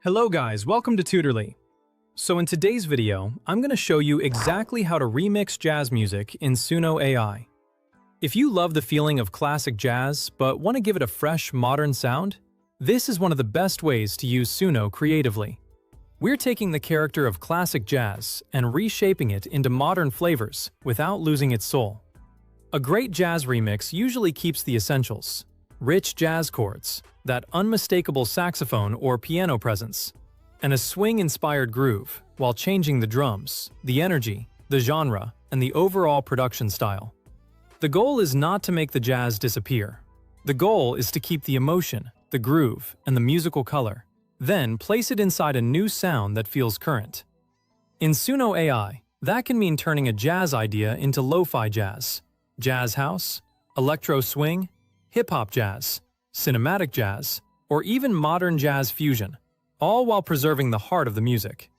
Hello guys, welcome to Tutorly. So in today's video, I'm going to show you exactly how to remix jazz music in Suno AI. If you love the feeling of classic jazz but want to give it a fresh, modern sound, this is one of the best ways to use Suno creatively. We're taking the character of classic jazz and reshaping it into modern flavors without losing its soul. A great jazz remix usually keeps the essentials: rich jazz chords, that unmistakable saxophone or piano presence, and a swing-inspired groove, while changing the drums, the energy, the genre, and the overall production style. The goal is not to make the jazz disappear. The goal is to keep the emotion, the groove, and the musical color, then place it inside a new sound that feels current. In Suno AI, that can mean turning a jazz idea into lo-fi jazz, jazz house, electro swing, hip-hop jazz, cinematic jazz, or even modern jazz fusion, all while preserving the heart of the music.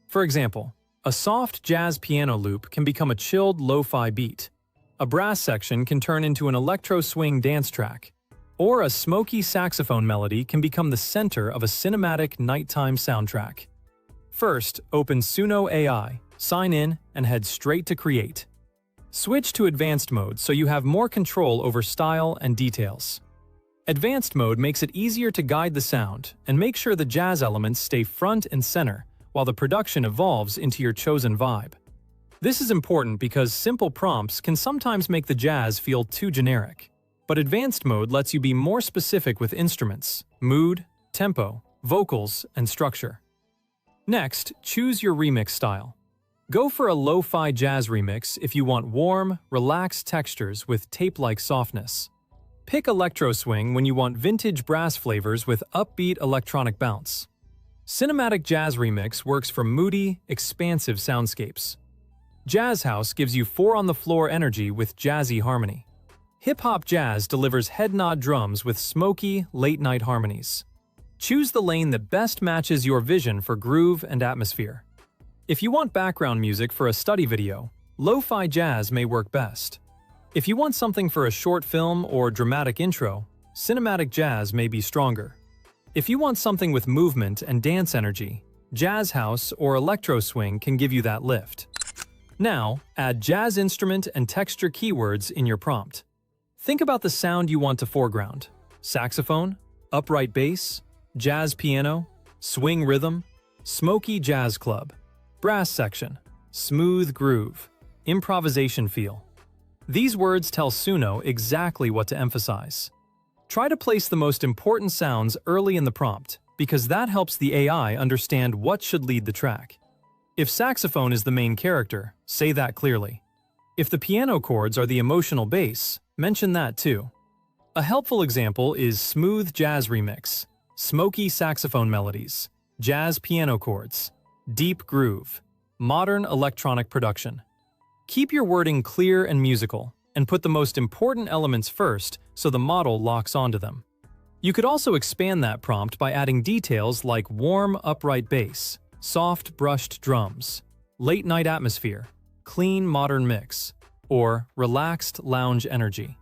For example, a soft jazz piano loop can become a chilled lo-fi beat. A brass section can turn into an electro swing dance track, or a smoky saxophone melody can become the center of a cinematic nighttime soundtrack. First, open Suno AI, sign in, and head straight to Create. Switch to Advanced mode so you have more control over style and details. Advanced mode makes it easier to guide the sound and make sure the jazz elements stay front and center while the production evolves into your chosen vibe. This is important because simple prompts can sometimes make the jazz feel too generic. But Advanced mode lets you be more specific with instruments, mood, tempo, vocals, and structure. Next, choose your remix style. Go for a lo-fi jazz remix if you want warm, relaxed textures with tape-like softness. Pick electro swing when you want vintage brass flavors with upbeat electronic bounce. Cinematic jazz remix works for moody, expansive soundscapes. Jazz house gives you four-on-the-floor energy with jazzy harmony. Hip-hop jazz delivers head-nod drums with smoky, late-night harmonies. Choose the lane that best matches your vision for groove and atmosphere. If you want background music for a study video, lo-fi jazz may work best. If you want something for a short film or dramatic intro, cinematic jazz may be stronger. If you want something with movement and dance energy, jazz house or electro swing can give you that lift. Now, add jazz instrument and texture keywords in your prompt. Think about the sound you want to foreground: saxophone, upright bass, jazz piano, swing rhythm, smoky jazz club, brass section, smooth groove, improvisation feel. These words tell Suno exactly what to emphasize. Try to place the most important sounds early in the prompt, because that helps the AI understand what should lead the track. If saxophone is the main character, say that clearly. If the piano chords are the emotional base, mention that too. A helpful example is smooth jazz remix, smoky saxophone melodies, jazz piano chords, deep groove, modern electronic production. Keep your wording clear and musical, and put the most important elements first so the model locks onto them. You could also expand that prompt by adding details like warm, upright bass, soft, brushed drums, late-night atmosphere, clean, modern mix, or relaxed lounge energy.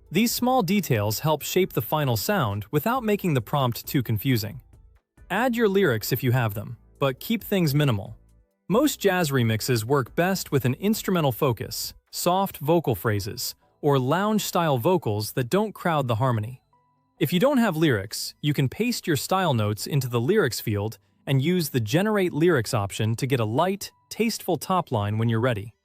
These small details help shape the final sound without making the prompt too confusing. Add your lyrics if you have them, but keep things minimal. Most jazz remixes work best with an instrumental focus, soft vocal phrases, or lounge-style vocals that don't crowd the harmony. If you don't have lyrics, you can paste your style notes into the lyrics field and use the Generate Lyrics option to get a light, tasteful top line when you're ready.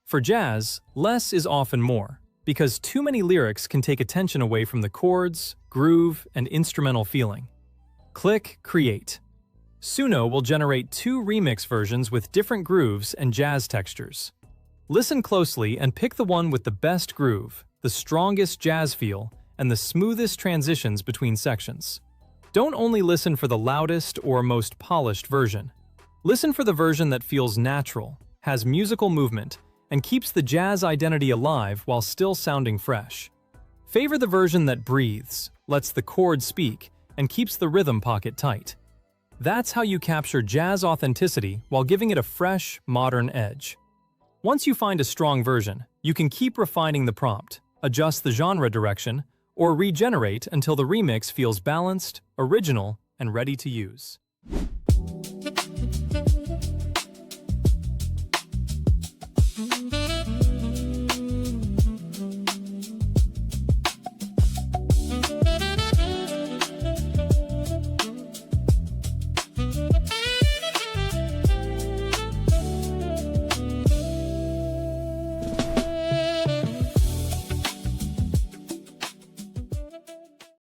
For jazz, less is often more, because too many lyrics can take attention away from the chords, groove, and instrumental feeling. Click Create. Suno will generate two remix versions with different grooves and jazz textures. Listen closely and pick the one with the best groove, the strongest jazz feel, and the smoothest transitions between sections. Don't only listen for the loudest or most polished version. Listen for the version that feels natural, has musical movement, and keeps the jazz identity alive while still sounding fresh. Favor the version that breathes, lets the chords speak, and keeps the rhythm pocket tight. That's how you capture jazz authenticity while giving it a fresh, modern edge. Once you find a strong version, you can keep refining the prompt, adjust the genre direction, or regenerate until the remix feels balanced, original, and ready to use.